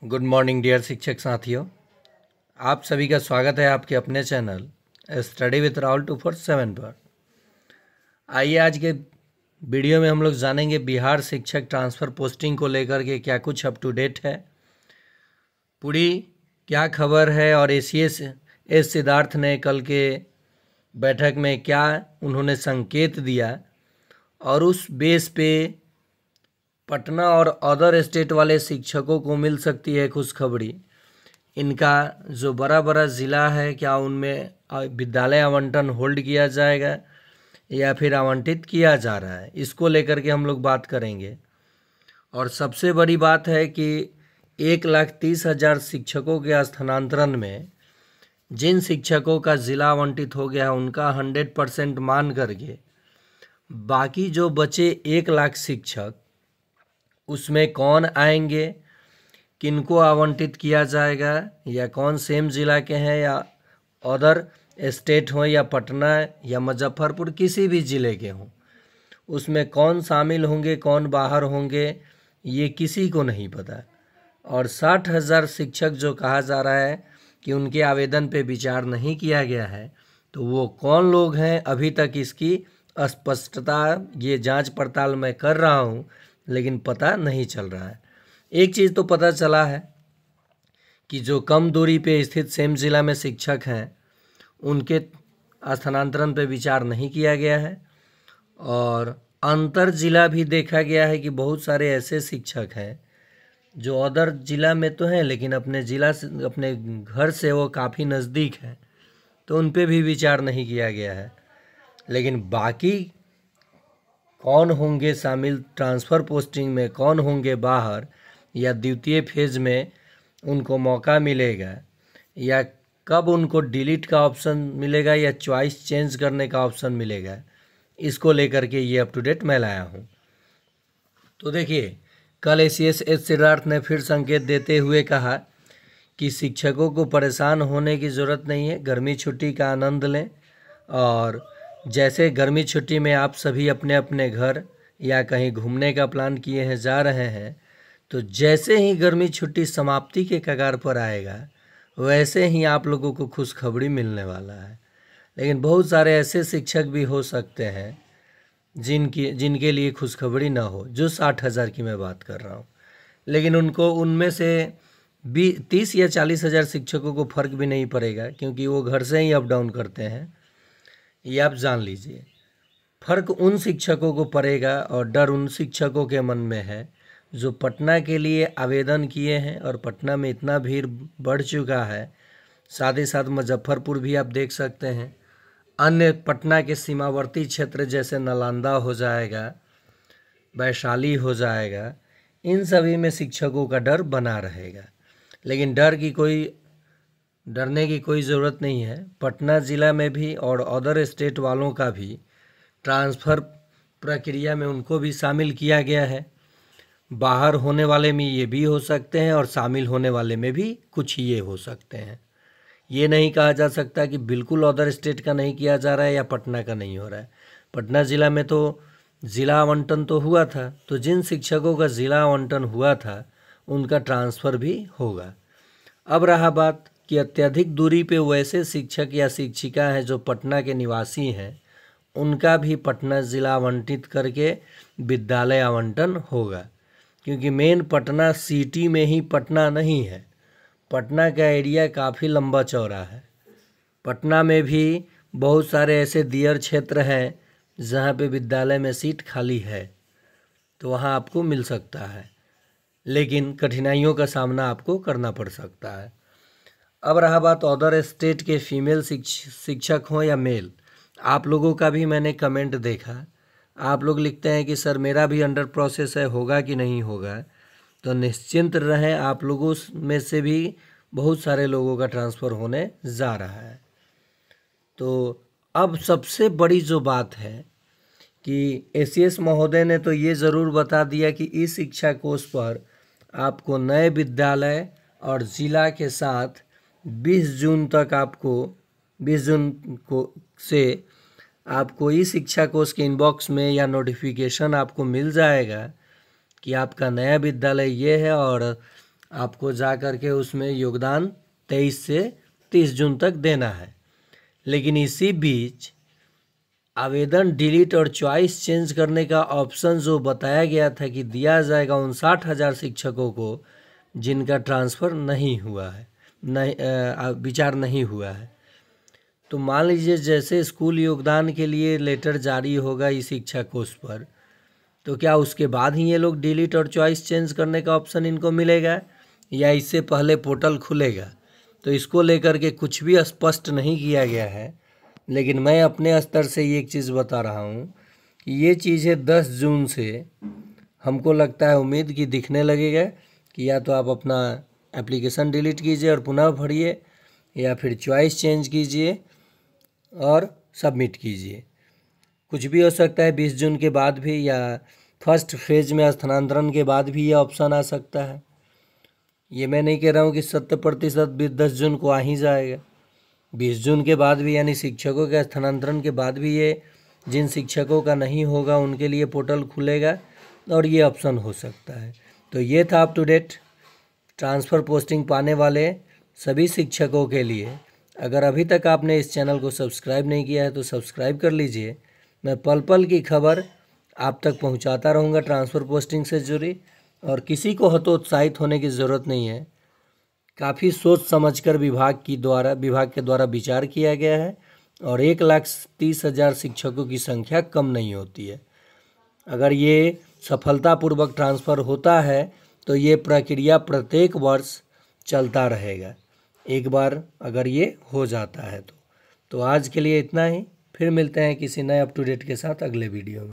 Good morning dear शिक्षक साथियों, आप सभी का स्वागत है आपके अपने चैनल स्टडी विथ राहुल 247 पर। आइए आज के वीडियो में हम लोग जानेंगे बिहार शिक्षक ट्रांसफ़र पोस्टिंग को लेकर के क्या कुछ अप टू डेट है, पूरी क्या खबर है और एसीएस सिद्धार्थ ने कल के बैठक में क्या उन्होंने संकेत दिया और उस बेस पे पटना और अदर स्टेट वाले शिक्षकों को मिल सकती है खुशखबरी। इनका जो बड़ा बड़ा ज़िला है क्या उनमें विद्यालय आवंटन होल्ड किया जाएगा या फिर आवंटित किया जा रहा है, इसको लेकर के हम लोग बात करेंगे। और सबसे बड़ी बात है कि 1,30,000 शिक्षकों के स्थानांतरण में जिन शिक्षकों का ज़िला आवंटित हो गया उनका 100% मान करके बाकी जो बचे 1,00,000 शिक्षक उसमें कौन आएंगे, किनको आवंटित किया जाएगा, या कौन सेम ज़िला के हैं या अदर स्टेट हो या पटना या मुजफ्फरपुर किसी भी ज़िले के हों, उसमें कौन शामिल होंगे कौन बाहर होंगे ये किसी को नहीं पता। और 60,000 शिक्षक जो कहा जा रहा है कि उनके आवेदन पे विचार नहीं किया गया है, तो वो कौन लोग हैं अभी तक इसकी स्पष्टता ये जांच पड़ताल मैं कर रहा हूँ, लेकिन पता नहीं चल रहा है। एक चीज़ तो पता चला है कि जो कम दूरी पे स्थित सेम ज़िला में शिक्षक हैं उनके स्थानांतरण पे विचार नहीं किया गया है। और अंतर जिला भी देखा गया है कि बहुत सारे ऐसे शिक्षक हैं जो अदर ज़िला में तो हैं लेकिन अपने ज़िला से अपने घर से वो काफ़ी नज़दीक है, तो उन पे भी विचार नहीं किया गया है। लेकिन बाकी कौन होंगे शामिल ट्रांसफ़र पोस्टिंग में, कौन होंगे बाहर, या द्वितीय फेज़ में उनको मौका मिलेगा, या कब उनको डिलीट का ऑप्शन मिलेगा या चॉइस चेंज करने का ऑप्शन मिलेगा, इसको लेकर के ये अप टू डेट मैं लाया हूँ। तो देखिए, कल एसीएस सिद्धार्थ ने फिर संकेत देते हुए कहा कि शिक्षकों को परेशान होने की ज़रूरत नहीं है, गर्मी छुट्टी का आनंद लें। और जैसे गर्मी छुट्टी में आप सभी अपने अपने घर या कहीं घूमने का प्लान किए हैं, जा रहे हैं, तो जैसे ही गर्मी छुट्टी समाप्ति के कगार पर आएगा वैसे ही आप लोगों को खुशखबरी मिलने वाला है। लेकिन बहुत सारे ऐसे शिक्षक भी हो सकते हैं जिनके लिए खुशखबरी ना हो, जो 60,000 की मैं बात कर रहा हूँ, लेकिन उनको उनमें से 30 या 40,000 शिक्षकों को फ़र्क भी नहीं पड़ेगा क्योंकि वो घर से ही अप डाउन करते हैं। ये आप जान लीजिए, फ़र्क उन शिक्षकों को पड़ेगा और डर उन शिक्षकों के मन में है जो पटना के लिए आवेदन किए हैं और पटना में इतना भीड़ बढ़ चुका है। साथ ही साथ मुजफ्फरपुर भी आप देख सकते हैं, अन्य पटना के सीमावर्ती क्षेत्र जैसे नालंदा हो जाएगा, वैशाली हो जाएगा, इन सभी में शिक्षकों का डर बना रहेगा। लेकिन डरने की कोई ज़रूरत नहीं है। पटना ज़िला में भी और अदर स्टेट वालों का भी ट्रांसफ़र प्रक्रिया में उनको भी शामिल किया गया है। बाहर होने वाले में ये भी हो सकते हैं और शामिल होने वाले में भी कुछ ये हो सकते हैं। ये नहीं कहा जा सकता कि बिल्कुल अदर स्टेट का नहीं किया जा रहा है या पटना का नहीं हो रहा है। पटना ज़िला में तो ज़िला आवंटन तो हुआ था, तो जिन शिक्षकों का ज़िला आवंटन हुआ था उनका ट्रांसफ़र भी होगा। अब रहा बात कि अत्यधिक दूरी पे वैसे शिक्षक या शिक्षिका हैं जो पटना के निवासी हैं, उनका भी पटना ज़िला आवंटित करके विद्यालय आवंटन होगा। क्योंकि मेन पटना सिटी में ही पटना नहीं है, पटना का एरिया काफ़ी लंबा चौड़ा है। पटना में भी बहुत सारे ऐसे दियर क्षेत्र हैं जहाँ पे विद्यालय में सीट खाली है, तो वहाँ आपको मिल सकता है, लेकिन कठिनाइयों का सामना आपको करना पड़ सकता है। अब रहा बात अदर स्टेट के फीमेल शिक्षक हों या मेल, आप लोगों का भी मैंने कमेंट देखा। आप लोग लिखते हैं कि सर मेरा भी अंडर प्रोसेस है, होगा कि नहीं होगा। तो निश्चिंत रहें, आप लोगों में से भी बहुत सारे लोगों का ट्रांसफ़र होने जा रहा है। तो अब सबसे बड़ी जो बात है कि एसीएस महोदय ने तो ये ज़रूर बता दिया कि इस शिक्षा कोष पर आपको नए विद्यालय और ज़िला के साथ 20 जून से आपको इस शिक्षा कोष के इनबॉक्स में या नोटिफिकेशन आपको मिल जाएगा कि आपका नया विद्यालय ये है और आपको जा कर के उसमें योगदान 23 से 30 जून तक देना है। लेकिन इसी बीच आवेदन डिलीट और चॉइस चेंज करने का ऑप्शन जो बताया गया था कि दिया जाएगा 59,000 शिक्षकों को जिनका ट्रांसफ़र नहीं हुआ है, विचार नहीं हुआ है। तो मान लीजिए जैसे स्कूल योगदान के लिए लेटर जारी होगा इस शिक्षा कोष पर, तो क्या उसके बाद ही ये लोग डिलीट और चॉइस चेंज करने का ऑप्शन इनको मिलेगा या इससे पहले पोर्टल खुलेगा? तो इसको लेकर के कुछ भी स्पष्ट नहीं किया गया है। लेकिन मैं अपने स्तर से ये एक चीज़ बता रहा हूँ कि ये चीज़ें 10 जून से हमको लगता है उम्मीद की दिखने लगेगा कि या तो आप अपना एप्लीकेशन डिलीट कीजिए और पुनः भरिए, या फिर चॉइस चेंज कीजिए और सबमिट कीजिए। कुछ भी हो सकता है 20 जून के बाद भी, या फर्स्ट फेज में स्थानांतरण के बाद भी ये ऑप्शन आ सकता है। ये मैं नहीं कह रहा हूँ कि 70% 10 जून को आ ही जाएगा। 20 जून के बाद भी, यानी शिक्षकों के स्थानांतरण के बाद भी, ये जिन शिक्षकों का नहीं होगा उनके लिए पोर्टल खुलेगा और ये ऑप्शन हो सकता है। तो ये था up to date transfer posting पाने वाले सभी शिक्षकों के लिए। अगर अभी तक आपने इस चैनल को सब्सक्राइब नहीं किया है तो सब्सक्राइब कर लीजिए। मैं पल पल की खबर आप तक पहुंचाता रहूंगा ट्रांसफ़र पोस्टिंग से जुड़ी, और किसी को हतोत्साहित होने की ज़रूरत नहीं है। काफ़ी सोच समझकर विभाग के द्वारा विचार किया गया है, और 1,30,000 शिक्षकों की संख्या कम नहीं होती है। अगर ये सफलतापूर्वक ट्रांसफ़र होता है तो ये प्रक्रिया प्रत्येक वर्ष चलता रहेगा, एक बार अगर ये हो जाता है तो आज के लिए इतना ही। फिर मिलते हैं किसी नए अप टू डेट के साथ अगले वीडियो में।